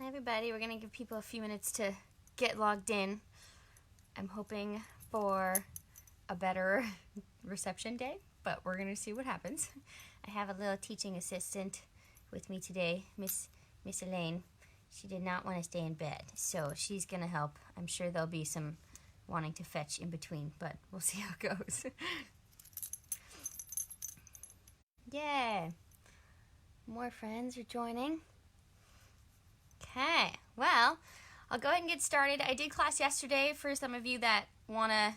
everybody. We're going to give people a few minutes to get logged in. I'm hoping for a better reception day, but we're going to see what happens. I have a little teaching assistant with me today, Miss Elaine. She did not want to stay in bed, so she's going to help. I'm sure there'll be some wanting to fetch in between, but we'll see how it goes. Yay! More friends are joining. Okay, well, I'll go ahead and get started. I did class yesterday for some of you that want to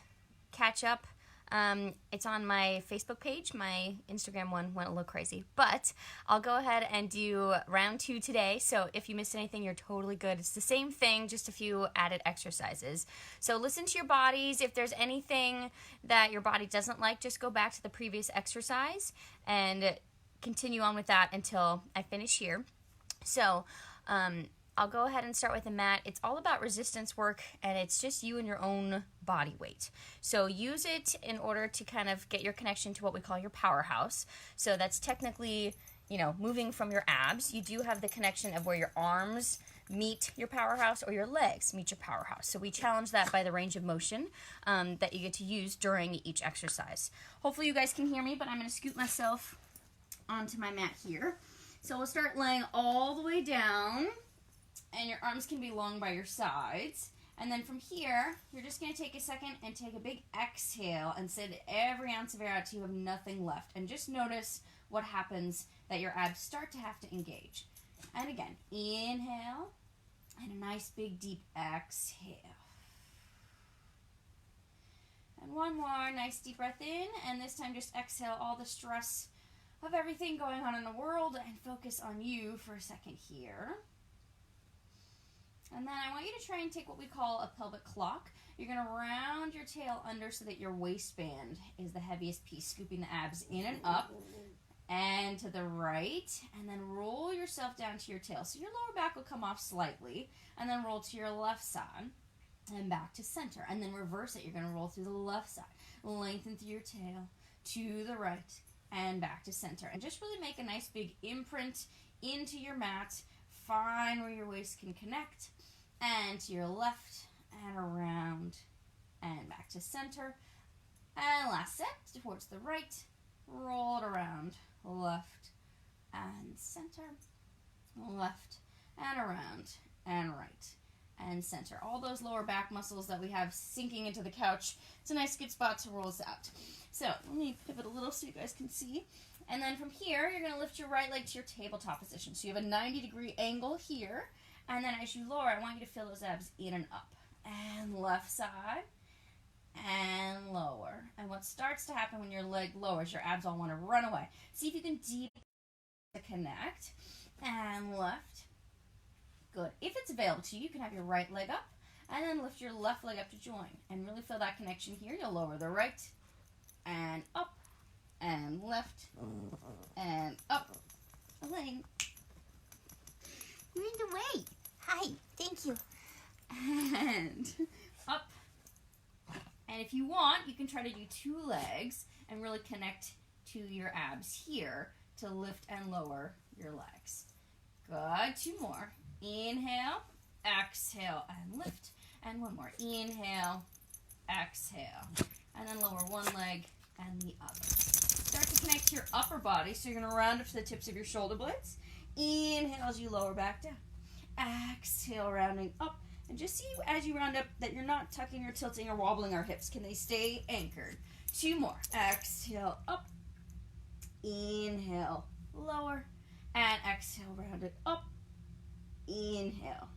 catch up. It's on my Facebook page. My Instagram one went a little crazy, but I'll go ahead and do round 2 today. So if you missed anything, you're totally good. It's the same thing, just a few added exercises. So listen to your bodies. If there's anything that your body doesn't like, just go back to the previous exercise and continue on with that until I finish here. So I'll go ahead and start with the mat. It's all about resistance work, and it's just you and your own body weight. So use it in order to kind of get your connection to what we call your powerhouse. So that's technically, moving from your abs. You do have the connection of where your arms meet your powerhouse or your legs meet your powerhouse. So we challenge that by the range of motion that you get to use during each exercise. Hopefully you guys can hear me, but I'm going to scoot myself onto my mat here. So we'll start laying all the way down, and your arms can be long by your sides. And then from here, you're just going to take a second and take a big exhale and send every ounce of air out till you have nothing left. And just notice what happens that your abs start to have to engage. And again, inhale, and a nice big deep exhale. And one more nice deep breath in, and this time just exhale all the stress of everything going on in the world and focus on you for a second here. And then I want you to try and take what we call a pelvic clock. You're going to round your tail under so that your waistband is the heaviest piece, scooping the abs in and up and to the right, and then roll yourself down to your tail. So your lower back will come off slightly, and then roll to your left side and back to center, and then reverse it. You're going to roll through the left side, lengthen through your tail to the right and back to center, and just really make a nice big imprint into your mat. Find where your waist can connect, and to your left and around and back to center. And last set, towards the right, roll it around, left and center, left and around and right and center. All those lower back muscles that we have sinking into the couch, it's a nice good spot to roll this out. So let me pivot a little so you guys can see. And then from here, you're going to lift your right leg to your tabletop position. So you have a 90-degree angle here. And then as you lower, I want you to feel those abs in and up. And left side. And lower. And what starts to happen when your leg lowers, your abs all want to run away. See if you can deep connect. And left. Good. If it's available to you, you can have your right leg up. And then lift your left leg up to join. And really feel that connection here. You'll lower the right. And up. And left, and up. Elaine, you're in the way. Hi, thank you. And up. And if you want, you can try to do 2 legs and really connect to your abs here to lift and lower your legs. Good. 2 more. Inhale, exhale, and lift. And 1 more. Inhale, exhale. And then lower 1 leg and the other. Start to connect to your upper body, so you're going to round up to the tips of your shoulder blades. Inhale as you lower back down. Exhale, rounding up. And just see as you round up that you're not tucking or tilting or wobbling our hips. Can they stay anchored? 2 more. Exhale, up. Inhale, lower. And exhale, round it up. Inhale,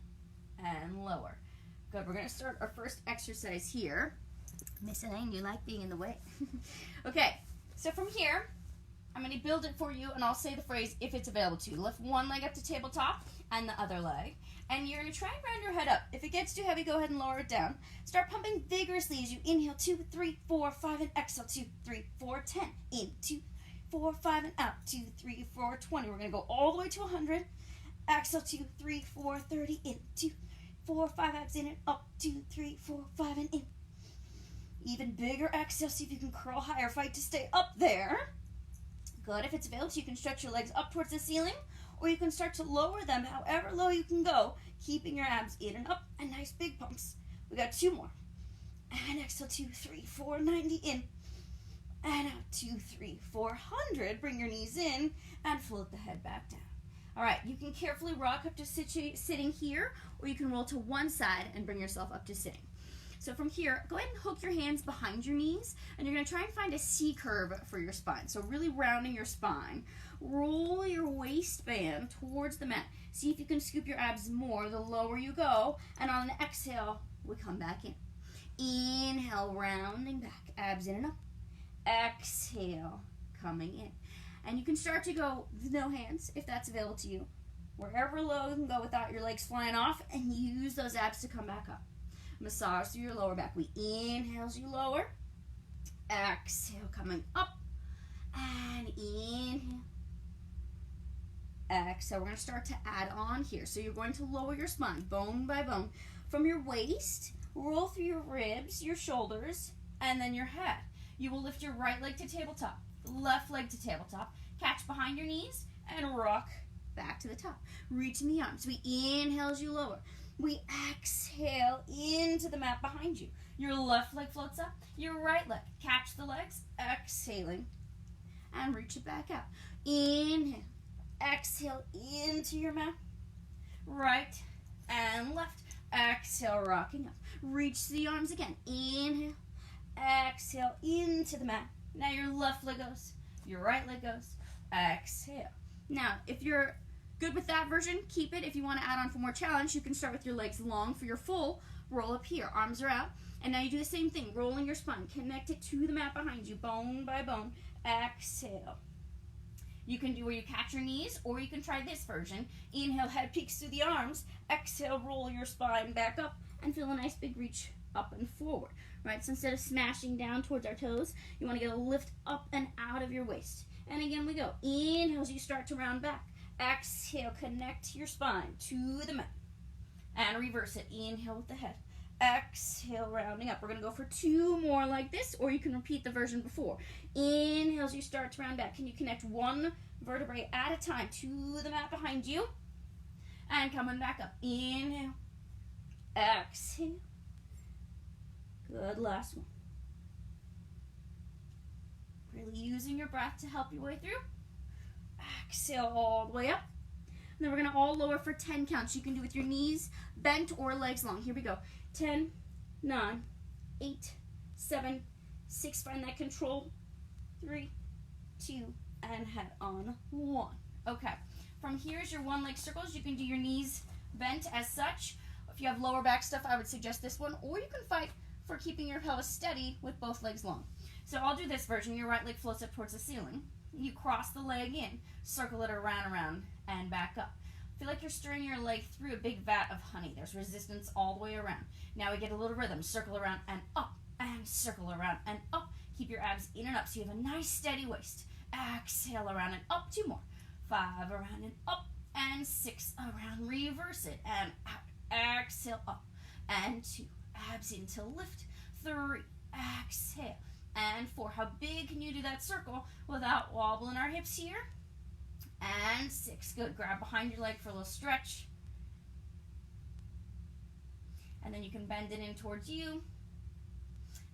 and lower. Good. We're going to start our first exercise here. Miss Elaine, you like being in the way. Okay. So from here, I'm going to build it for you, and I'll say the phrase if it's available to you. Lift 1 leg up to tabletop and the other leg. And you're going to try and round your head up. If it gets too heavy, go ahead and lower it down. Start pumping vigorously as you inhale 2, 3, 4, 5, and exhale 2, 3, 4, 10. In 2, 4, 5, and out 2, 3, 4, 20. We're going to go all the way to 100. Exhale 2, 3, 4, 30. In 2, 4, 5, abs in and up 2, 3, 4, 5, and in. Even bigger exhale, see if you can curl higher, fight to stay up there. Good. If it's available, you can stretch your legs up towards the ceiling or you can start to lower them however low you can go, keeping your abs in and up, and nice big pumps. We got 2 more. And exhale, 2, 3, 4, 90 in. And out, 2, 3, 400. Bring your knees in and float the head back down. All right, you can carefully rock up to sitting here, or you can roll to one side and bring yourself up to sitting. So from here, go ahead and hook your hands behind your knees, and you're going to try and find a C curve for your spine. So really rounding your spine. Roll your waistband towards the mat. See if you can scoop your abs more the lower you go, and on an exhale, we come back in. Inhale, rounding back, abs in and up. Exhale, coming in. And you can start to go with no hands if that's available to you. Wherever low you can go without your legs flying off, and use those abs to come back up. Massage through your lower back. We inhale as you lower. Exhale, coming up. And inhale. Exhale. We're going to start to add on here. So you're going to lower your spine, bone by bone. From your waist, roll through your ribs, your shoulders, and then your head. You will lift your right leg to tabletop, left leg to tabletop. Catch behind your knees and rock back to the top. Reach in the arms. We inhale as you lower. We exhale into the mat behind you. Your left leg floats up, your right leg. Catch the legs, exhaling, and reach it back out. Inhale, exhale into your mat. Right and left. Exhale, rocking up. Reach the arms again. Inhale, exhale into the mat. Now your left leg goes, your right leg goes. Exhale. Now, if you're good with that version, keep it. If you want to add on for more challenge, you can start with your legs long for your full roll up here. Arms are out. And now you do the same thing, rolling your spine. Connect it to the mat behind you, bone by bone. Exhale. You can do where you catch your knees, or you can try this version. Inhale, head peeks through the arms. Exhale, roll your spine back up and feel a nice big reach up and forward. Right, so instead of smashing down towards our toes, you want to get a lift up and out of your waist. And again we go. Inhale as you start to round back. Exhale, connect your spine to the mat. And reverse it. Inhale with the head. Exhale, rounding up. We're going to go for 2 more like this, or you can repeat the version before. Inhale as you start to round back. Can you connect one vertebrae at a time to the mat behind you? And coming back up. Inhale. Exhale. Good, last one. Really using your breath to help your way through. Exhale all the way up. And then we're going to all lower for 10 counts. You can do with your knees bent or legs long. Here we go. 10, 9, 8, 7, 6. Find that control. 3, 2, and head on 1. Okay. From here is your one leg circles. You can do your knees bent as such. If you have lower back stuff, I would suggest this one. Or you can fight for keeping your pelvis steady with both legs long. So I'll do this version. Your right leg floats up towards the ceiling. You cross the leg in, circle it around, and back up. Feel like you're stirring your leg through a big vat of honey. There's resistance all the way around. Now we get a little rhythm. Circle around and up, and circle around and up. Keep your abs in and up so you have a nice steady waist. Exhale around and up. 2 more. 5 around and up, and 6 around. Reverse it and out. Exhale up, and 2. Abs in to lift. 3. Exhale. And 4. How big can you do that circle without wobbling our hips here? And 6. Good. Grab behind your leg for a little stretch. And then you can bend it in towards you.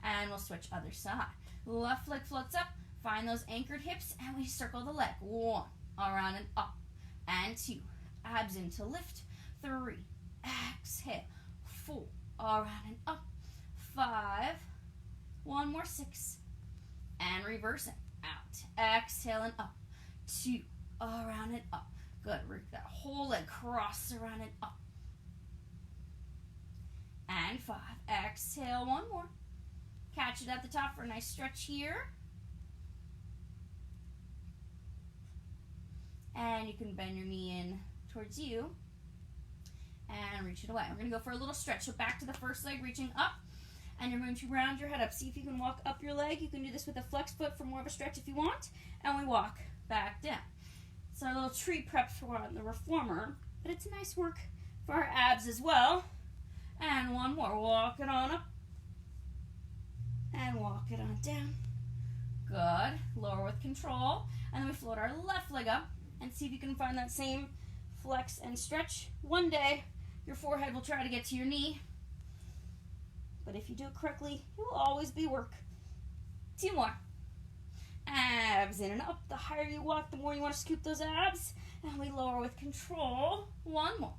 And we'll switch other side. Left leg floats up. Find those anchored hips, and we circle the leg. 1. Around and up. And 2. Abs in to lift. 3. Exhale. 4. Around and up. 5. 1 more. 6. And reverse it. Out. Exhale and up. 2. Around and up. Good. That whole leg cross around and up. And 5. Exhale. 1 more. Catch it at the top for a nice stretch here. And you can bend your knee in towards you. And reach it away. We're going to go for a little stretch. So back to the first leg, reaching up. And you're going to round your head up. See if you can walk up your leg. You can do this with a flex foot for more of a stretch if you want. And we walk back down. It's our little tree prep for the reformer. But it's nice work for our abs as well. And 1 more. Walk it on up. And walk it on down. Good. Lower with control. And then we float our left leg up. and see if you can find that same flex and stretch. One day, your forehead will try to get to your knee, but if you do it correctly, it will always be work. 2 more. Abs in and up. The higher you walk, the more you want to scoop those abs. And we lower with control. 1 more.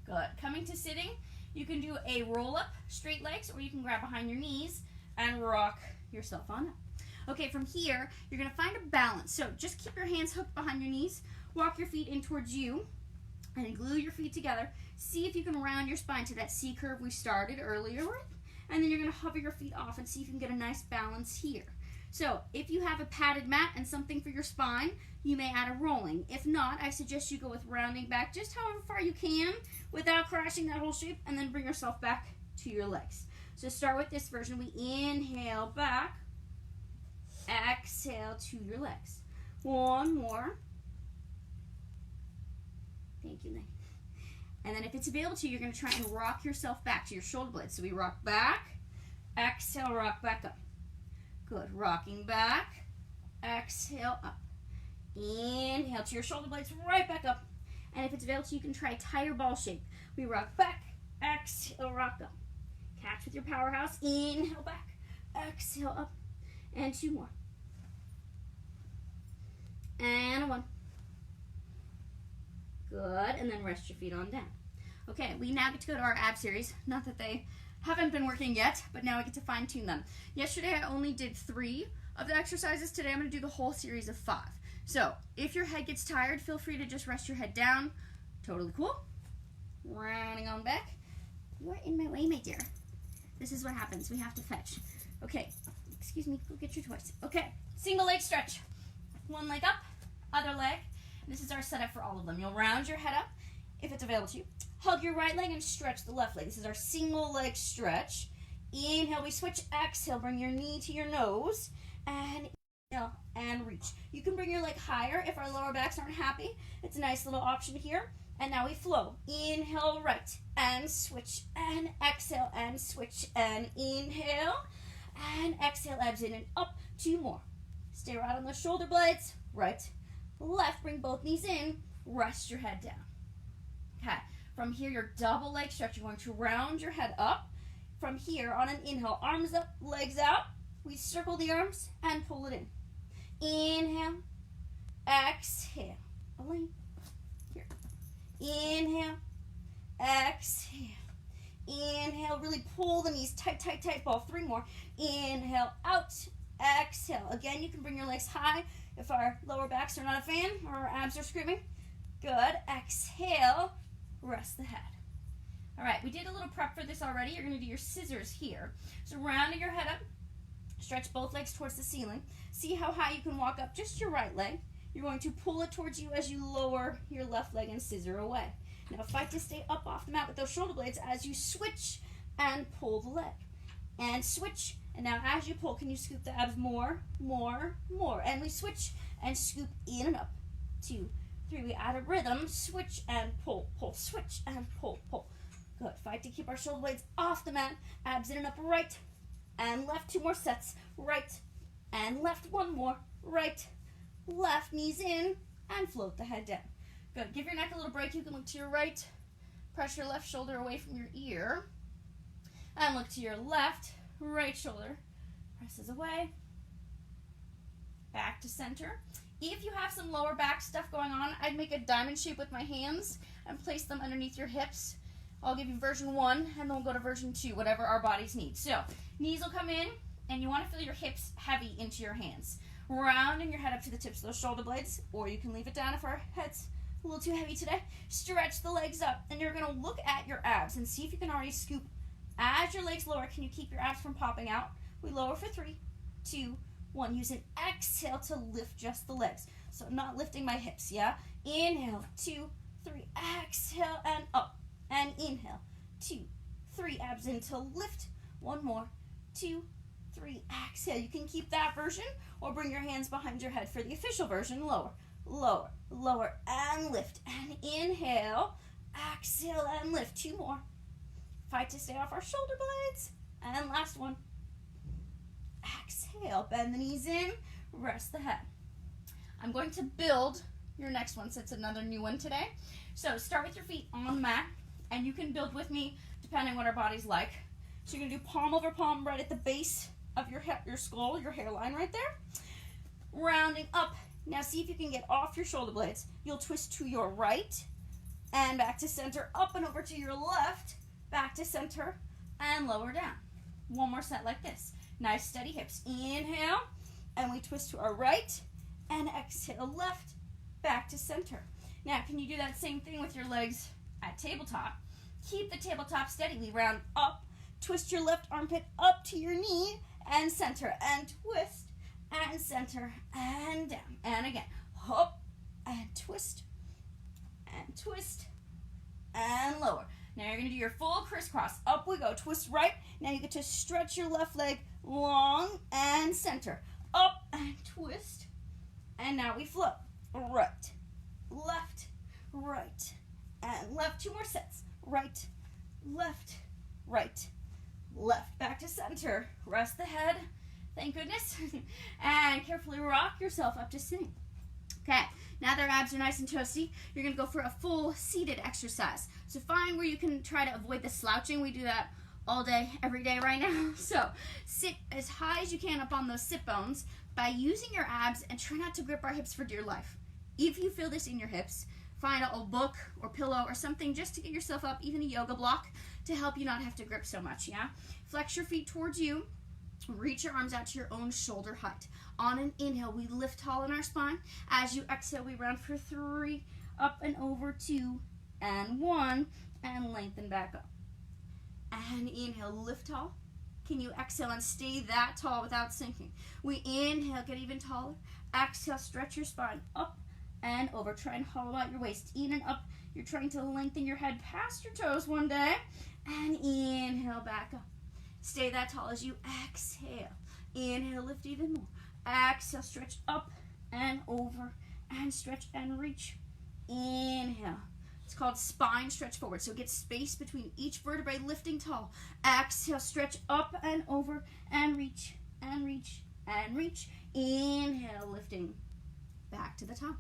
Good. Coming to sitting, you can do a roll up, straight legs, or you can grab behind your knees and rock yourself on up. Okay, from here, you're going to find a balance. So just keep your hands hooked behind your knees. Walk your feet in towards you and glue your feet together. See if you can round your spine to that C curve we started earlier with. And then you're going to hover your feet off and see if you can get a nice balance here. So if you have a padded mat and something for your spine, you may add a rolling. If not, I suggest you go with rounding back just however far you can without crashing that whole shape, and then bring yourself back to your legs. So start with this version. We inhale back, exhale to your legs. 1 more. Thank you, Nick. And then if it's available to you, you're going to try and rock yourself back to your shoulder blades. So we rock back, exhale, rock back up. Good. Rocking back, exhale up. Inhale to your shoulder blades, right back up. And if it's available to you, you can try tire ball shape. We rock back, exhale, rock up. Catch with your powerhouse. Inhale back, exhale up. And 2 more. And 1. Good, and then rest your feet on down. Okay, we now get to go to our ab series. Not that they haven't been working yet, but now I get to fine tune them. Yesterday I only did 3 of the exercises. Today I'm going to do the whole series of 5. So if your head gets tired, feel free to just rest your head down. Totally cool. Rounding on back. You are in my way, my dear. This is what happens. We have to fetch. Okay, excuse me, go get your toys. Okay, single leg stretch. 1 leg up, other leg. This is our setup for all of them. You'll round your head up if it's available to you. Hug your right leg and stretch the left leg. This is our single leg stretch. Inhale, we switch. Exhale, bring your knee to your nose. And inhale and reach. You can bring your leg higher if our lower backs aren't happy. It's a nice little option here. And now we flow. Inhale, right, and switch, and exhale, and switch, and inhale, and exhale, abs in and up. 2 more. Stay right on the shoulder blades. Right, left, bring both knees in, rest your head down. Okay, from here, your double leg stretch. You're going to round your head up. From here, on an inhale, arms up, legs out. We circle the arms and pull it in. Inhale, exhale. Elaine, here. Inhale, exhale. Inhale, really pull the knees tight, tight, tight. Ball. 3 more. Inhale, out, exhale. Again, you can bring your legs high if our lower backs are not a fan or our abs are screaming. Good. Exhale, rest the head. All right, we did a little prep for this already. You're going to do your scissors here. So rounding your head up, stretch both legs towards the ceiling. See how high you can walk up just your right leg. You're going to pull it towards you as you lower your left leg and scissor away. Now fight to stay up off the mat with those shoulder blades as you switch and pull the leg. And switch. And now as you pull, can you scoop the abs more, more, more? And we switch and scoop in and up. 2, 3. We add a rhythm. Switch and pull, pull, switch and pull, pull. Good. Fight to keep our shoulder blades off the mat. Abs in and up, right and left. 2 more sets. Right and left. 1 more. Right, left, knees in, and float the head down. Good. Give your neck a little break. You can look to your right. Press your left shoulder away from your ear. And look to your left. Right shoulder presses away. Back to center. If you have some lower back stuff going on, I'd make a diamond shape with my hands and place them underneath your hips. I'll give you version 1, and then we'll go to version 2, whatever our bodies need. So, knees will come in, and you want to feel your hips heavy into your hands. Rounding your head up to the tips of those shoulder blades, or you can leave it down if our head's a little too heavy today. Stretch the legs up, and you're going to look at your abs and see if you can already scoop. As your legs lower, can you keep your abs from popping out? We lower for 3, 2, 1. Use an exhale to lift just the legs. So I'm not lifting my hips, yeah? Inhale, 2, 3. Exhale and up. And inhale, 2, 3. Abs in to lift. 1 more, 2, 3. Exhale. You can keep that version or bring your hands behind your head for the official version. Lower, lower, lower, and lift. And inhale, exhale, and lift. 2 more. Fight to stay off our shoulder blades. And last one. Exhale. exhale, bend the knees in, rest the head. I'm going to build your next one, so it's another new one today. So start with your feet on the mat, and you can build with me depending on what our body's like. So you're gonna do palm over palm right at the base of your skull, your hairline right there. Rounding up. Now see if you can get off your shoulder blades. You'll twist to your right and back to center, up and over to your left, back to center, and lower down. One more set like this. Nice steady hips. Inhale, and we twist to our right, and exhale left, back to center. Now, can you do that same thing with your legs at tabletop? Keep the tabletop steady. We round up, twist your left armpit up to your knee, and center, and twist, and center, and down. And again, hop, and twist, and lower. Now you're going to do your full crisscross. Up we go. Twist right. Now you get to stretch your left leg long and center. Up and twist. And now we float. Right, left, right, and left. 2 more sets. Right, left, right, left. Back to center. Rest the head. Thank goodness. And carefully rock yourself up to sitting. Okay, now that our abs are nice and toasty, you're going to go for a full seated exercise. So find where you can try to avoid the slouching. We do that all day, every day right now. So sit as high as you can up on those sit bones by using your abs, and try not to grip our hips for dear life. If you feel this in your hips, find a book or pillow or something just to get yourself up, even a yoga block, to help you not have to grip so much, yeah? Flex your feet towards you. Reach your arms out to your own shoulder height. On an inhale, we lift tall in our spine. As you exhale, we round for 3, up and over 2, and 1, and lengthen back up. And inhale, lift tall. Can you exhale and stay that tall without sinking? We inhale, get even taller. Exhale, stretch your spine up and over. Try and hollow out your waist. In and up. You're trying to lengthen your head past your toes one day. And inhale, back up. Stay that tall as you exhale. Inhale, lift even more. Exhale, stretch up and over and stretch and reach. Inhale. It's called spine stretch forward. So get space between each vertebrae, lifting tall. Exhale, stretch up and over and reach and reach and reach. Inhale, lifting back to the top.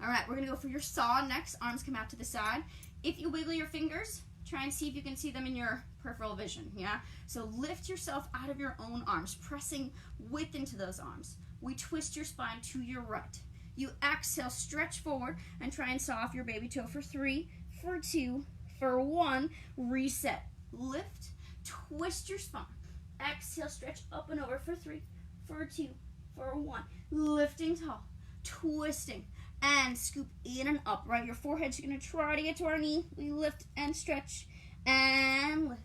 All right, we're going to go for your saw next. Arms come out to the side. If you wiggle your fingers, try and see if you can see them in your peripheral vision, yeah? So lift yourself out of your own arms, pressing width into those arms. We twist your spine to your right. You exhale, stretch forward, and try and saw off your baby toe for 3, for 2, for 1. Reset. Lift, twist your spine. Exhale, stretch up and over for 3, for 2, for 1. Lifting tall, twisting, and scoop in and up, right? Your forehead's going to try to get to our knee. We lift and stretch and lift.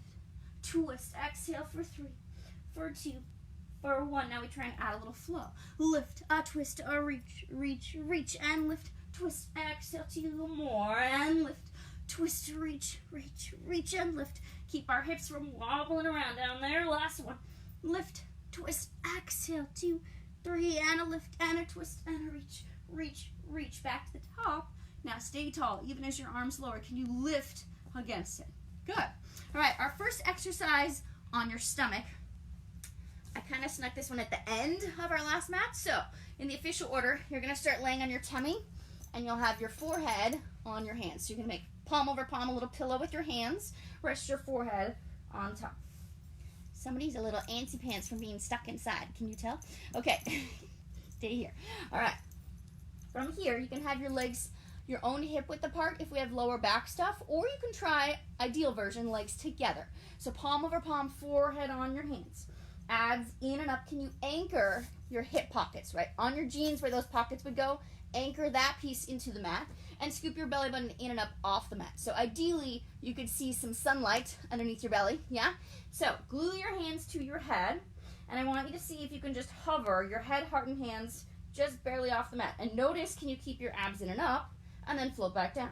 Twist. Exhale for 3, for 2, for 1. Now we try and add a little flow. Lift, twist, reach, reach, reach, and lift. Twist, exhale, 2 more, and lift. Twist, reach, reach, reach, and lift. Keep our hips from wobbling around down there. Last one. Lift, twist, exhale, 2, 3, and a lift, and a twist, and a reach, reach, reach. Back to the top. Now stay tall, even as your arms lower. Can you lift against it? Good. All right, our first exercise on your stomach. I kind of snuck this one at the end of our last mat. So in the official order, you're going to start laying on your tummy, and you'll have your forehead on your hands. So you're going to make palm over palm, a little pillow with your hands. Rest your forehead on top. Somebody's a little antsy pants from being stuck inside. Can you tell? Okay. Stay here. All right. From here, you can have your legs your own hip width apart if we have lower back stuff, or you can try ideal version, legs together. So palm over palm, forehead on your hands. Abs in and up. Can you anchor your hip pockets, right? On your jeans where those pockets would go, anchor that piece into the mat and scoop your belly button in and up off the mat. So ideally, you could see some sunlight underneath your belly, yeah? So glue your hands to your head, and I want you to see if you can just hover your head, heart, and hands just barely off the mat. And notice, can you keep your abs in and up, and then float back down.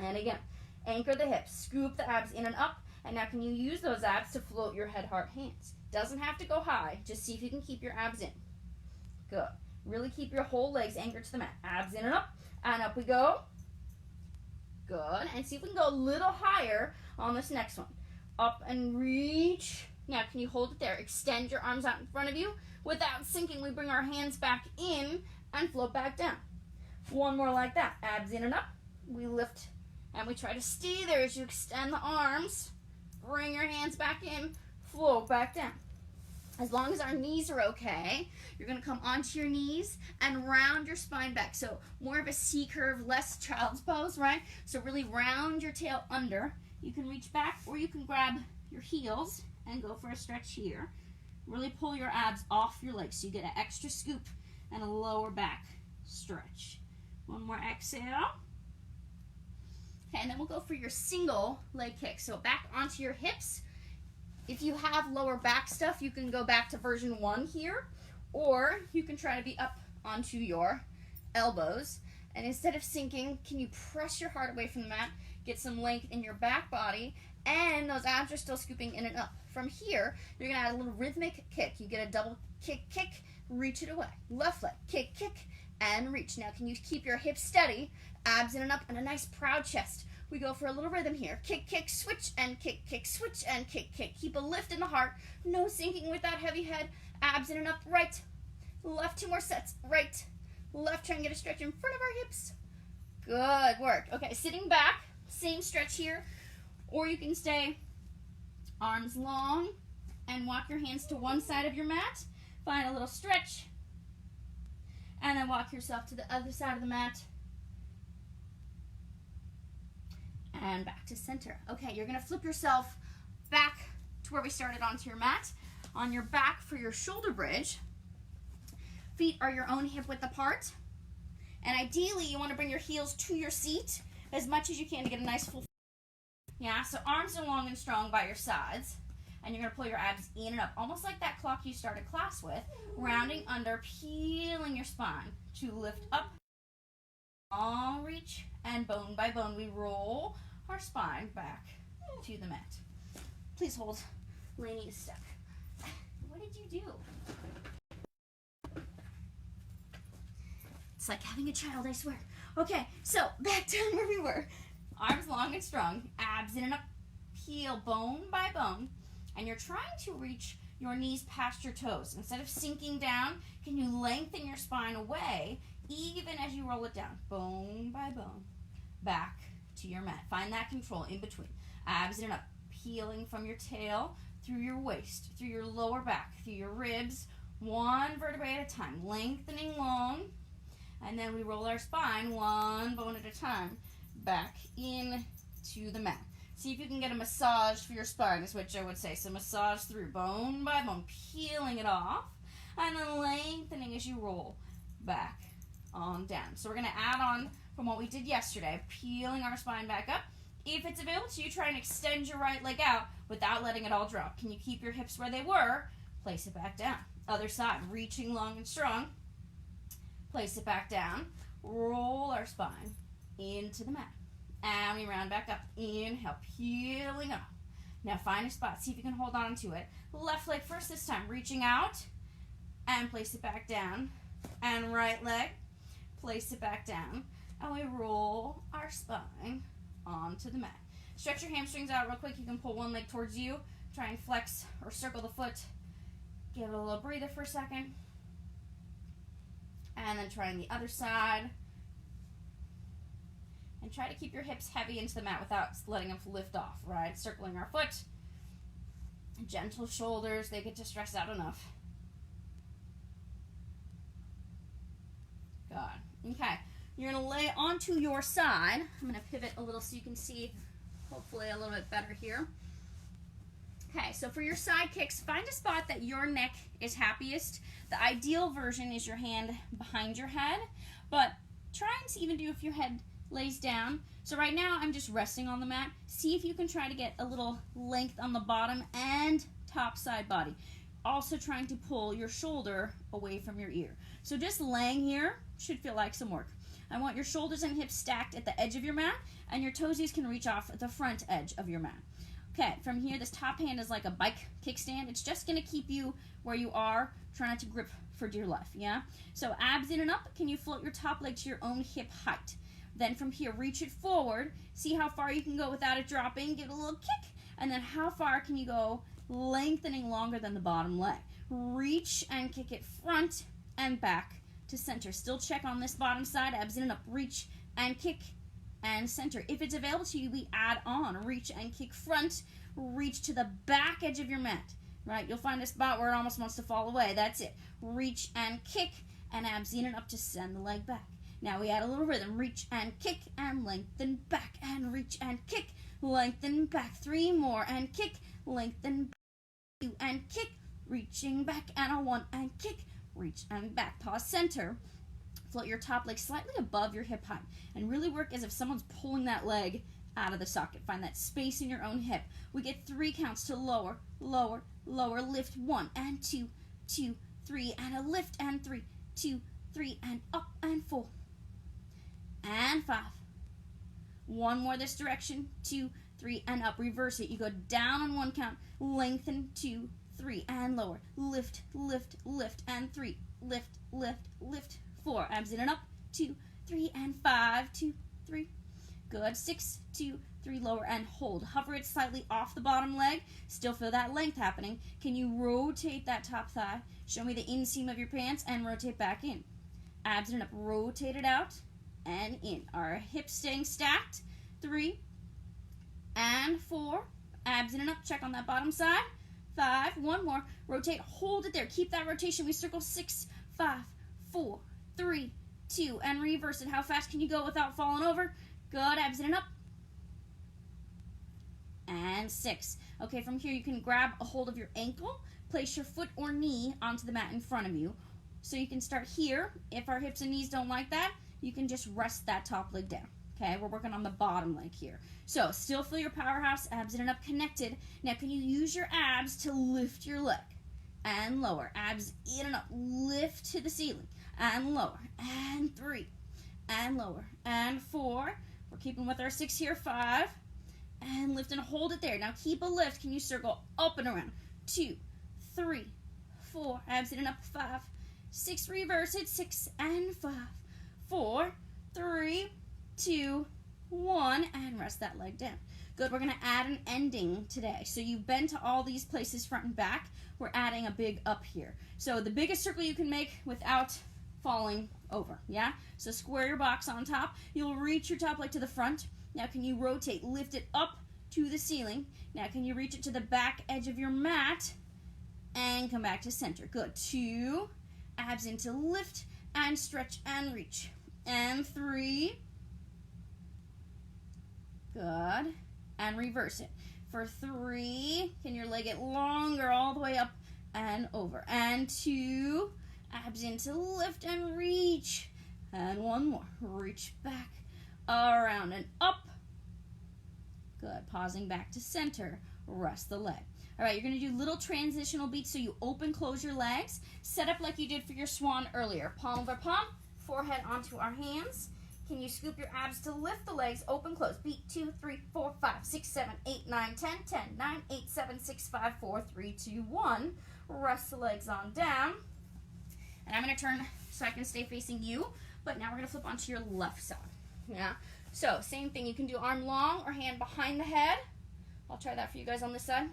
And again, anchor the hips, scoop the abs in and up, and now can you use those abs to float your head, heart, hands? Doesn't have to go high, just see if you can keep your abs in. Good. Really keep your whole legs anchored to the mat. Abs in and up we go. Good. And see if we can go a little higher on this next one. Up and reach, Now, can you hold it there? Extend your arms out in front of you. Without sinking, we bring our hands back in and float back down. One more like that. Abs in and up. We lift and we try to stay there as you extend the arms. Bring your hands back in, float back down. As long as our knees are okay, you're going to come onto your knees and round your spine back. So more of a C curve, less child's pose, right? So really round your tail under. You can reach back or you can grab your heels and go for a stretch here. Really pull your abs off your legs so you get an extra scoop and a lower back stretch. One more exhale. Okay, and then we'll go for your single leg kick. So back onto your hips. If you have lower back stuff, you can go back to version 1 here, or you can try to be up onto your elbows. And instead of sinking, can you press your heart away from the mat, get some length in your back body, and those abs are still scooping in and up. From here, you're gonna add a little rhythmic kick. You get a double kick, kick, reach it away. Left leg, kick, kick, and reach. Now, can you keep your hips steady, abs in and up, and a nice proud chest? We go for a little rhythm here. Kick, kick, switch, and kick, kick, switch, and kick, kick. Keep a lift in the heart. No sinking with that heavy head. Abs in and up. Right. Left. 2 more sets. Right. Left. Try and get a stretch in front of our hips. Good work. Okay, sitting back. Same stretch here. Or you can stay arms long and walk your hands to one side of your mat. Find a little stretch. And then walk yourself to the other side of the mat. And back to center. Okay, you're going to flip yourself back to where we started onto your mat. On your back for your shoulder bridge. Feet are your own hip width apart. And ideally, you want to bring your heels to your seat as much as you can to get a nice full. Yeah, so arms are long and strong by your sides. And you're going to pull your abs in and up, almost like that clock you started class with. Rounding under, peeling your spine to lift up. Long reach, and bone by bone, we roll our spine back to the mat. Please hold. Lainey is stuck. What did you do? It's like having a child, I swear. Okay, so back down where we were. Arms long and strong, abs in and up, peel bone by bone, and you're trying to reach your knees past your toes. Instead of sinking down, can you lengthen your spine away even as you roll it down, bone by bone, back to your mat. Find that control in between. Abs in and up, peeling from your tail, through your waist, through your lower back, through your ribs, one vertebrae at a time, lengthening long, and then we roll our spine one bone at a time, back in to the mat. See if you can get a massage for your spine, is what Joe would say. So massage through, bone by bone, peeling it off, and then lengthening as you roll back on down. So we're going to add on from what we did yesterday, peeling our spine back up. If it's available to you, try and extend your right leg out without letting it all drop. Can you keep your hips where they were? Place it back down. Other side, reaching long and strong. Place it back down. Roll our spine into the mat. And we round back up. Inhale, peeling up. Now find a spot. See if you can hold on to it. Left leg first this time. Reaching out. And place it back down. And right leg. Place it back down. And we roll our spine onto the mat. Stretch your hamstrings out real quick. You can pull one leg towards you. Try and flex or circle the foot. Give it a little breather for a second. And then trying the other side. And try to keep your hips heavy into the mat without letting them lift off, right? Circling our foot. Gentle shoulders. They get to stress out enough. Good. Okay. You're going to lay onto your side. I'm going to pivot a little so you can see hopefully a little bit better here. Okay, so for your side kicks, find a spot that your neck is happiest. The ideal version is your hand behind your head, but try and even do if your head lays down. So right now I'm just resting on the mat. See if you can try to get a little length on the bottom and top side body. Also trying to pull your shoulder away from your ear. So just laying here should feel like some work. I want your shoulders and hips stacked at the edge of your mat, and your toesies can reach off at the front edge of your mat. Okay, from here, this top hand is like a bike kickstand. It's just going to keep you where you are, try not to grip for dear life, yeah? So abs in and up. Can you float your top leg to your own hip height? Then from here, reach it forward. See how far you can go without it dropping. Give it a little kick. And then how far can you go lengthening longer than the bottom leg. Reach and kick it front and back to center. Still check on this bottom side, abs in and up, reach and kick and center. If it's available to you, we add on, reach and kick front, reach to the back edge of your mat, right? You'll find a spot where it almost wants to fall away. That's it. Reach and kick and abs in and up to send the leg back. Now we add a little rhythm, reach and kick and lengthen back and reach and kick, lengthen back. 3 more and kick, lengthen back. 2 and kick, reaching back, and a 1 and kick, reach and back. Pause center. Float your top leg slightly above your hip height and really work as if someone's pulling that leg out of the socket. Find that space in your own hip. We get 3 counts to lower, lower, lower, lift. 1 and 2, 2, 3, and a lift, and 3, 2, 3, and up, and 4, and 5. 1 more this direction, 2, 3, and up. Reverse it. You go down on 1 count, lengthen, 2, 3, and lower. Lift, lift, lift, and 3, lift, lift, lift. 4, abs in and up, 2, 3, and 5, 2, 3. Good. 6, 2, 3, lower, and hold. Hover it slightly off the bottom leg. Still feel that length happening. Can you rotate that top thigh? Show me the inseam of your pants and rotate back in. Abs in and up, rotate it out and in. Our hips staying stacked. 3 and 4. Abs in and up, check on that bottom side. 5, 1 more. Rotate, hold it there. Keep that rotation. We circle 6, 5, 4, 3, 2, and reverse it. How fast can you go without falling over? Good. Abs in and up. And 6. Okay, from here you can grab a hold of your ankle, place your foot or knee onto the mat in front of you. So you can start here. If our hips and knees don't like that, you can just rest that top leg down. Okay, we're working on the bottom leg here. So still feel your powerhouse, abs in and up connected. Now can you use your abs to lift your leg and lower? Abs in and up, lift to the ceiling and lower, and 3 and lower, and 4. We're keeping with our 6 here. 5 and lift and hold it there. Now keep a lift. Can you circle up and around? 2, 3, 4, abs in and up. 5, 6, reverse it. 6 and 5, 4, 3, 2, 1, and rest that leg down. Good. We're going to add an ending today. So you've been to all these places front and back. We're adding a big up here. So the biggest circle you can make without falling over, yeah? So square your box on top. You'll reach your top leg to the front. Now can you rotate, lift it up to the ceiling. Now can you reach it to the back edge of your mat and come back to center. Good. 2, abs into lift and stretch and reach. And 3. Good. And reverse it. For 3, can your leg get longer all the way up and over. And 2, abs into lift and reach. And 1 more. Reach back, around and up. Good. Pausing back to center. Rest the leg. All right, you're going to do little transitional beats. So you open, close your legs. Set up like you did for your swan earlier. Palm over palm, forehead onto our hands. Can you scoop your abs to lift the legs? Open, close. Beat 2, 3, 4, 5, 6, 7, 8, 9, 10, 10, 9, 8, 7, 6, 5, 4, 3, 2, 1. Rest the legs on down. And I'm going to turn so I can stay facing you. But now we're going to flip onto your left side. Yeah. So same thing. You can do arm long or hand behind the head. I'll try that for you guys on this side.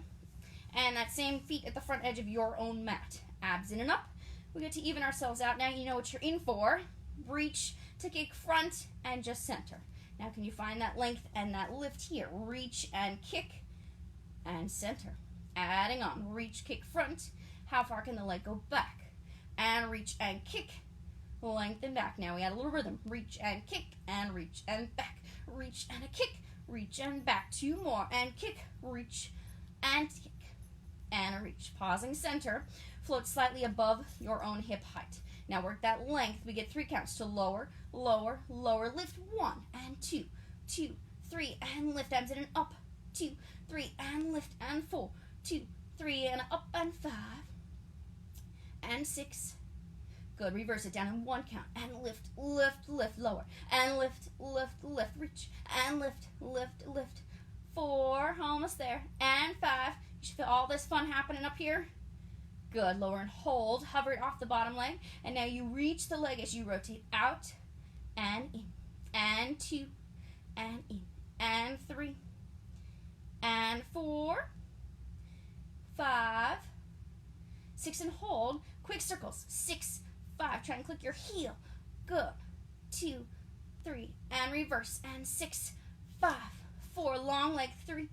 And that same feet at the front edge of your own mat. Abs in and up. We get to even ourselves out. Now you know what you're in for. Reach to kick front and just center. Now can you find that length and that lift here? Reach and kick and center. Adding on. Reach, kick front. How far can the leg go back? And reach and kick. Lengthen back. Now we add a little rhythm. Reach and kick and reach and back. Reach and a kick. Reach and back. 2 more and kick. Reach and kick. And a reach. Pausing center. Float slightly above your own hip height. Now work that length. We get 3 counts to lower, lower, lower. Lift 1 and 2, 2, 3, and lift. Abs in and up. 2, 3, and lift. And 4, 2, 3, and up. And 5, and 6. Good. Reverse it down in 1 count. And lift, lift, lift. Lower. And lift, lift, lift. Reach. And lift, lift, lift. 4. Almost there. And 5. You should feel all this fun happening up here. Good. Lower and hold. Hover it off the bottom leg. And now you reach the leg as you rotate out and in. And 2. And in. And 3. And 4. 5, 6, and hold. Quick circles. 6, 5. Try and click your heel. Good. 2, 3, and reverse. And 6, 5, 4. Long leg. 3,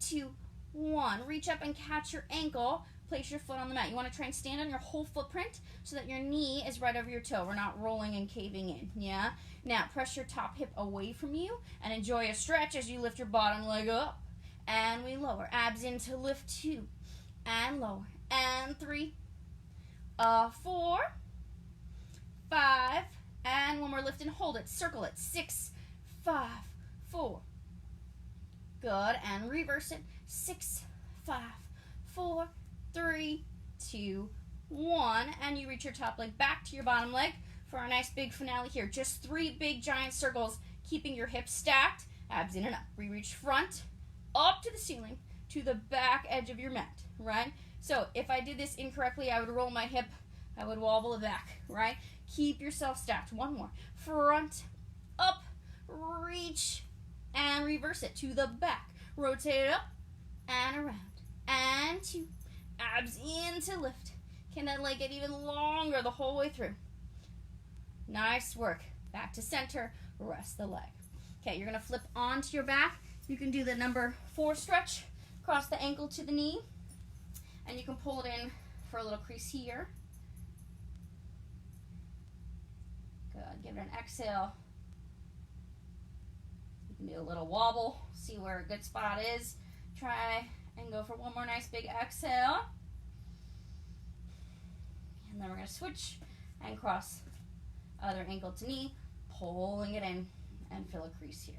2, 1. Reach up and catch your ankle. Place your foot on the mat. You want to try and stand on your whole footprint so that your knee is right over your toe. We're not rolling and caving in, yeah? Now, press your top hip away from you and enjoy a stretch as you lift your bottom leg up. And we lower. Abs in to lift 2. And lower. And 3, 4, 5, and when we're lifting, hold it. Circle it. 6, 5, 4. Good. And reverse it. 6, 5, 4, 3, 2, 1. And you reach your top leg back to your bottom leg for our nice big finale here. Just 3 big giant circles, keeping your hips stacked. Abs in and up. We reach front, up to the ceiling, to the back edge of your mat, right? So if I did this incorrectly, I would roll my hip, I would wobble it back, right? Keep yourself stacked. One more. Front, up, reach, and reverse it to the back. Rotate it up and around. And 2. Abs in to lift. Can that leg get even longer the whole way through? Nice work. Back to center. Rest the leg. Okay, you're going to flip onto your back. You can do the number 4 stretch. Cross the ankle to the knee. And you can pull it in for a little crease here. Good. Give it an exhale. You can do a little wobble. See where a good spot is. Try and go for one more nice big exhale. And then we're going to switch and cross other ankle to knee, pulling it in and fill a crease here.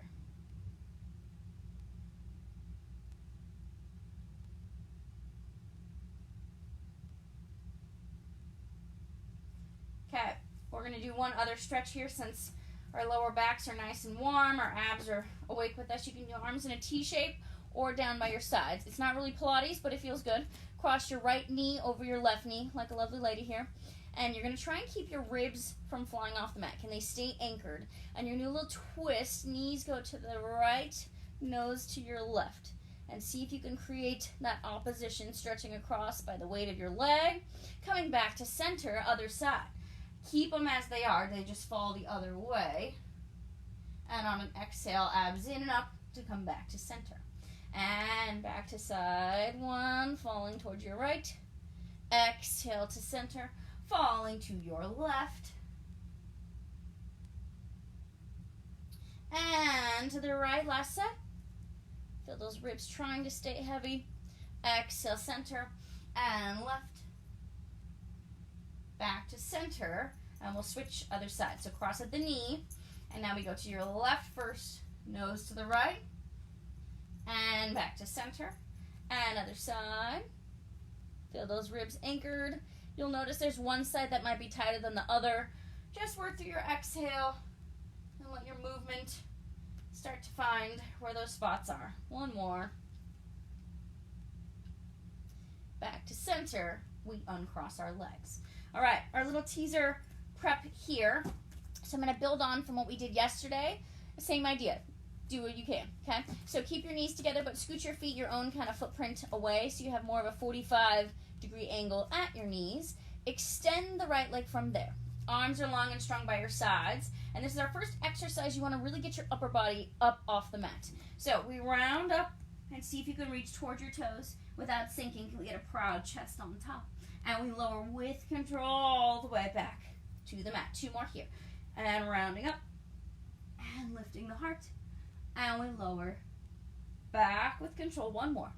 Okay, we're going to do one other stretch here since our lower backs are nice and warm, our abs are awake with us. You can do arms in a T shape or down by your sides. It's not really Pilates, but it feels good. Cross your right knee over your left knee, like a lovely lady here. And you're going to try and keep your ribs from flying off the mat. Can they stay anchored? And your new little twist, knees go to the right, nose to your left. And see if you can create that opposition, stretching across by the weight of your leg. Coming back to center, other side. Keep them as they are. They just fall the other way. And on an exhale, abs in and up to come back to center. And back to side 1, falling towards your right. Exhale to center, falling to your left. And to the right, last set. Feel those ribs trying to stay heavy. Exhale, center, and left. Back to center, and we'll switch other side. So cross at the knee, and now we go to your left first, nose to the right, and back to center, and other side. Feel those ribs anchored. You'll notice there's one side that might be tighter than the other. Just work through your exhale, and let your movement start to find where those spots are. One more. Back to center, we uncross our legs. All right, our little teaser prep here. So I'm going to build on from what we did yesterday. Same idea. Do what you can, okay? So keep your knees together, but scoot your feet your own kind of footprint away so you have more of a 45-degree angle at your knees. Extend the right leg from there. Arms are long and strong by your sides. And this is our first exercise. You want to really get your upper body up off the mat. So we round up and see if you can reach towards your toes without sinking. Can we get a proud chest on the top? And we lower with control all the way back to the mat. 2 more here. And rounding up and lifting the heart. And we lower back with control. 1 more.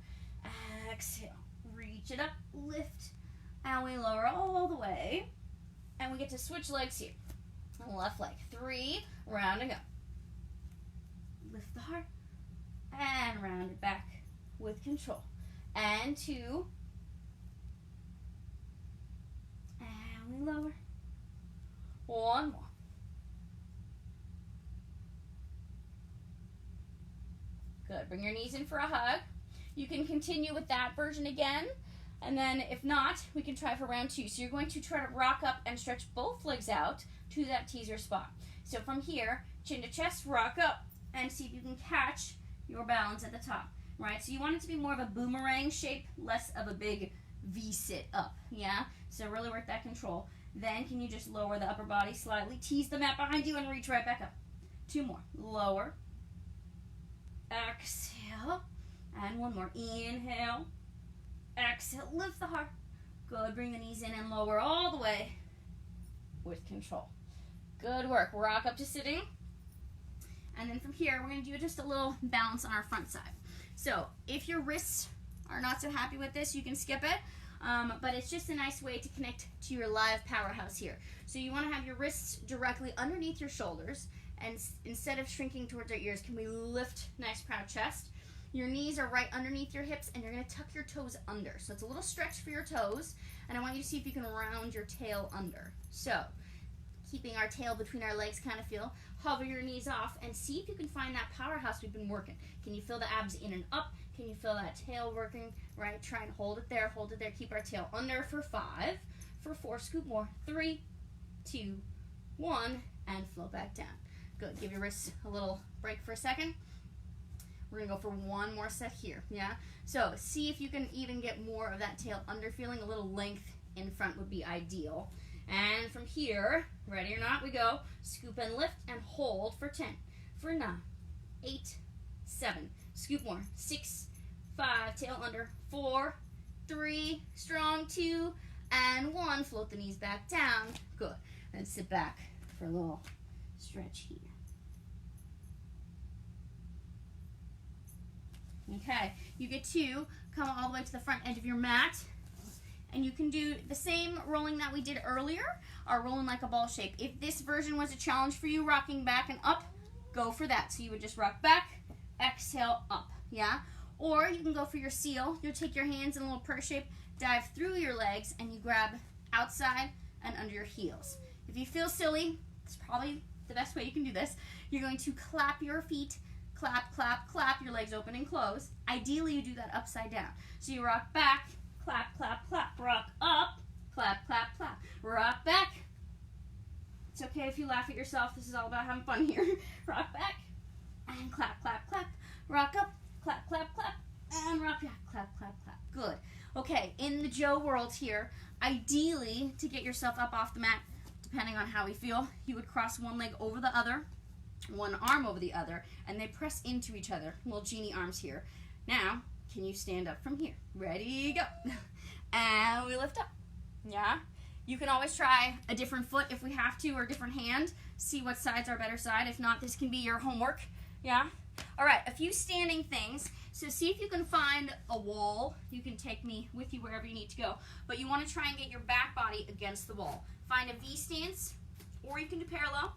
Exhale. Reach it up. Lift. And we lower all the way. And we get to switch legs here. Left leg. 3. Rounding up. Lift the heart. And round it back with control. And 2. And we lower. 1 more. Good. Bring your knees in for a hug. You can continue with that version again. And then if not, we can try for round 2. So you're going to try to rock up and stretch both legs out to that teaser spot. So from here, chin to chest, rock up, and see if you can catch your balance at the top. right? So you want it to be more of a boomerang shape, less of a big V sit up, yeah? So really work that control. Then can you just lower the upper body slightly, tease the mat behind you, and reach right back up. 2 more. Lower. Exhale. And 1 more. Inhale. Exhale. Lift the heart. Good. Bring the knees in and lower all the way with control. Good work. Rock up to sitting. And then from here, we're going to do just a little balance on our front side. So if your wrists are not so happy with this, you can skip it. But it's just a nice way to connect to your live powerhouse here. So you want to have your wrists directly underneath your shoulders, and instead of shrinking towards your ears, can we lift nice proud chest? Your knees are right underneath your hips, and you're going to tuck your toes under. So it's a little stretch for your toes, and I want you to see if you can round your tail under. So keeping our tail between our legs, kind of feel. Hover your knees off and see if you can find that powerhouse we've been working. Can you feel the abs in and up? Can you feel that tail working, right? Try and hold it there, hold it there. Keep our tail under for 5, for 4, scoop more. 3, 2, 1, and float back down. Good, give your wrists a little break for a second. We're gonna go for 1 more set here, yeah? So see if you can even get more of that tail under feeling. A little length in front would be ideal. And from here, ready or not, we go. Scoop and lift and hold for 10, for 9, 8, 7, scoop more, 6, 5, tail under, 4, 3, strong, 2, and 1. Float the knees back down. Good. And sit back for a little stretch here. Okay, you get to come all the way to the front edge of your mat. And you can do the same rolling that we did earlier, or rolling like a ball shape. If this version was a challenge for you, rocking back and up, go for that. So you would just rock back, exhale, up, yeah? Or you can go for your seal. You'll take your hands in a little prayer shape, dive through your legs, and you grab outside and under your heels. If you feel silly, it's probably the best way you can do this. You're going to clap your feet, clap, clap, clap, your legs open and close. Ideally, you do that upside down. So you rock back, clap, clap, clap, rock up, clap, clap, clap, rock back. It's okay if you laugh at yourself. This is all about having fun here. Rock back, and clap, clap, clap, rock up, clap, clap, clap, and rock back, clap, clap, clap. Good. Okay, in the Joe world here, ideally, to get yourself up off the mat, depending on how we feel, you would cross one leg over the other, one arm over the other, and they press into each other. Little genie arms here. Now, can you stand up from here? Ready, go. And we lift up. Yeah? You can always try a different foot if we have to, or a different hand. See what side's our better side. If not, this can be your homework. Yeah? All right, a few standing things. So see if you can find a wall. You can take me with you wherever you need to go. But you want to try and get your back body against the wall. Find a V stance, or you can do parallel,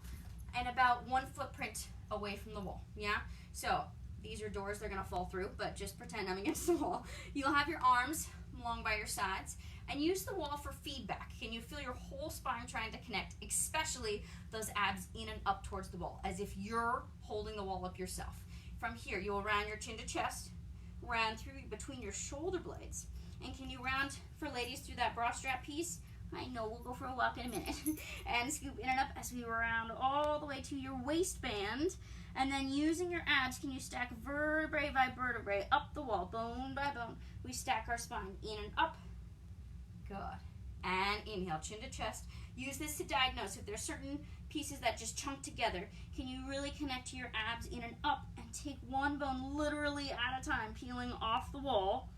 and about 1 footprint away from the wall. Yeah? So these are doors they're going to fall through, but just pretend I'm against the wall. You'll have your arms along by your sides, and use the wall for feedback. Can you feel your whole spine trying to connect, especially those abs in and up towards the wall, as if you're holding the wall up yourself. From here, you will round your chin to chest, round through between your shoulder blades, and can you round, for ladies, through that bra strap piece? I know, we'll go for a walk in a minute. And scoop in and up as we round all the way to your waistband. And then using your abs, can you stack vertebrae by vertebrae up the wall, bone by bone. We stack our spine in and up. Good. And inhale, chin to chest. Use this to diagnose if there's certain pieces that just chunk together. Can you really connect to your abs in and up and take one bone literally at a time, peeling off the wall.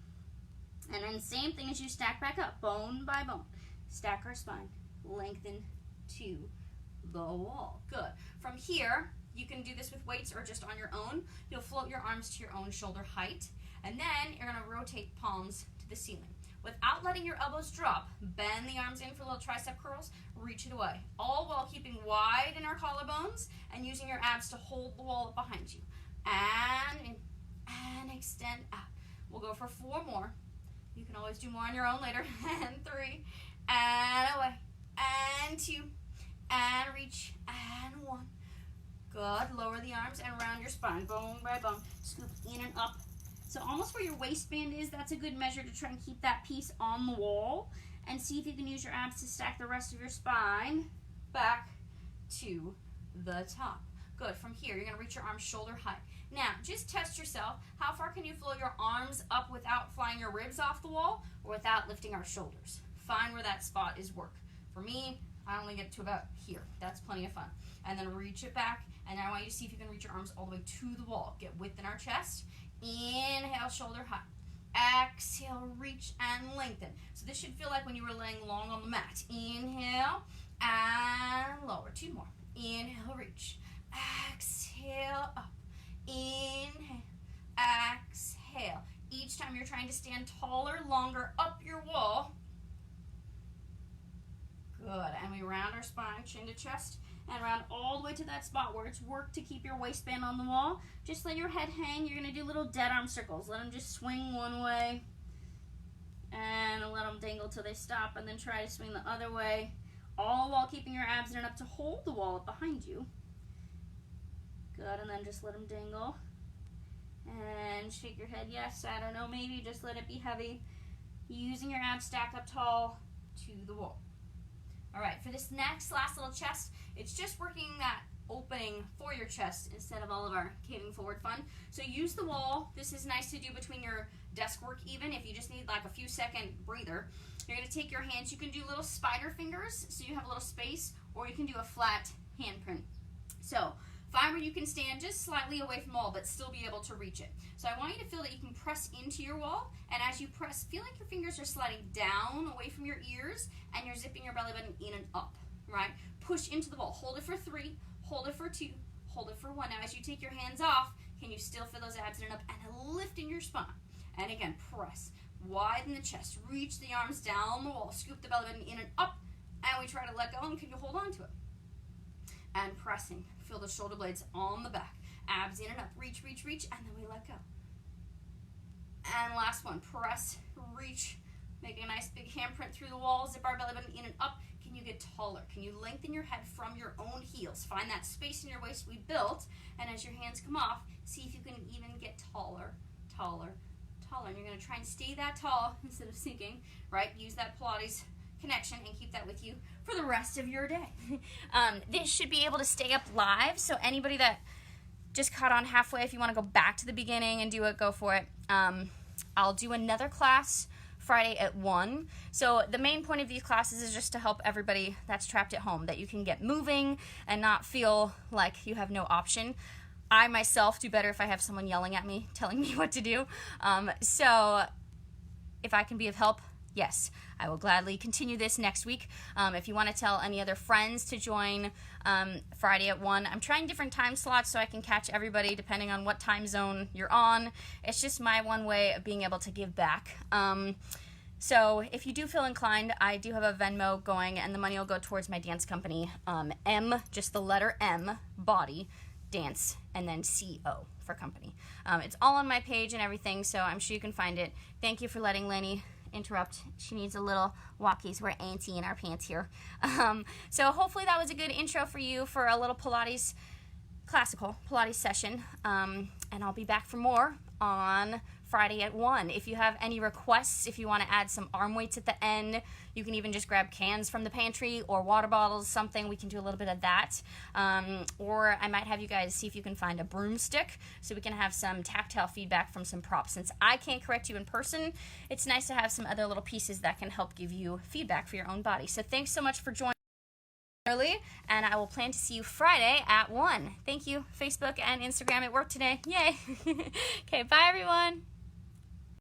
And then same thing as you stack back up, bone by bone. Stack our spine, lengthen to the wall. Good. From here, you can do this with weights or just on your own. You'll float your arms to your own shoulder height, and then you're going to rotate palms to the ceiling. Without letting your elbows drop, bend the arms in for little tricep curls, reach it away. All while keeping wide in our collarbones and using your abs to hold the wall up behind you. And in, and extend out. We'll go for 4 more. You can always do more on your own later. And 3, and away, and 2, and reach, and 1. Good. Lower the arms and round your spine, bone by bone. Scoop in and up. So almost where your waistband is, that's a good measure to try and keep that piece on the wall. And see if you can use your abs to stack the rest of your spine back to the top. Good. From here, you're going to reach your arms shoulder height. Now, just test yourself. How far can you flow your arms up without flying your ribs off the wall or without lifting our shoulders? Find where that spot is work. For me, I only get to about here. That's plenty of fun. And then reach it back. And I want you to see if you can reach your arms all the way to the wall. Get width in our chest. Inhale, shoulder high. Exhale, reach and lengthen. So this should feel like when you were laying long on the mat. Inhale and lower. 2 more. Inhale, reach. Exhale, up. Inhale, exhale. Each time you're trying to stand taller, longer, up your wall. Good. And we round our spine, chin to chest, and round all the way to that spot where it's work to keep your waistband on the wall. Just let your head hang. You're going to do little dead arm circles. Let them just swing one way, and let them dangle till they stop, and then try to swing the other way, all while keeping your abs in and up to hold the wall up behind you. Good, and then just let them dangle. And shake your head, yes, I don't know, maybe. Just let it be heavy. Using your abs stacked up tall to the wall. All right, for this last little chest, it's just working that opening for your chest instead of all of our caving forward fun. So use the wall. This is nice to do between your desk work even if you just need like a few second breather. You're going to take your hands. You can do little spider fingers so you have a little space, or you can do a flat handprint. So find where you can stand just slightly away from the wall but still be able to reach it. So I want you to feel that you can press into your wall, and as you press, feel like your fingers are sliding down away from your ears and you're zipping your belly button in and up, right? Push into the wall. Hold it for 3, hold it for 2, hold it for 1. Now as you take your hands off, can you still feel those abs in and up and lift in your spine? And again, press. Widen the chest. Reach the arms down the wall. Scoop the belly button in and up, and we try to let go, and can you hold on to it? And pressing. Feel the shoulder blades on the back. Abs in and up. Reach, reach, reach, and then we let go. And last one. Press, reach. Make a nice big handprint through the wall. Zip our belly button in and up. Can you get taller? Can you lengthen your head from your own heels? Find that space in your waist we built, and as your hands come off, see if you can even get taller, taller, taller. And you're going to try and stay that tall instead of sinking, right? Use that Pilates connection and keep that with you for the rest of your day. This should be able to stay up live, so anybody that just caught on halfway, if you want to go back to the beginning and do it, go for it. I'll do another class Friday at 1. So the main point of these classes is just to help everybody that's trapped at home, that you can get moving and not feel like you have no option. I myself do better if I have someone yelling at me, telling me what to do. So if I can be of help, yes, I will gladly continue this next week. If you want to tell any other friends to join Friday at 1, I'm trying different time slots so I can catch everybody depending on what time zone you're on. It's just my one way of being able to give back. So if you do feel inclined, I do have a Venmo going, and the money will go towards my dance company, M, just the letter M, Body, Dance, and then CO for company. It's all on my page and everything, so I'm sure you can find it. Thank you for letting Lenny interrupt. She needs a little walkies. We're antsy in our pants here. So hopefully that was a good intro for you for a little Pilates, classical Pilates session. And I'll be back for more on Friday at 1. If you have any requests, if you want to add some arm weights at the end, you can even just grab cans from the pantry or water bottles, something. We can do a little bit of that. Or I might have you guys see if you can find a broomstick so we can have some tactile feedback from some props. Since I can't correct you in person, it's nice to have some other little pieces that can help give you feedback for your own body. So thanks so much for joining early, and I will plan to see you Friday at 1. Thank you. Facebook and Instagram, it worked today. Yay. Okay, bye everyone.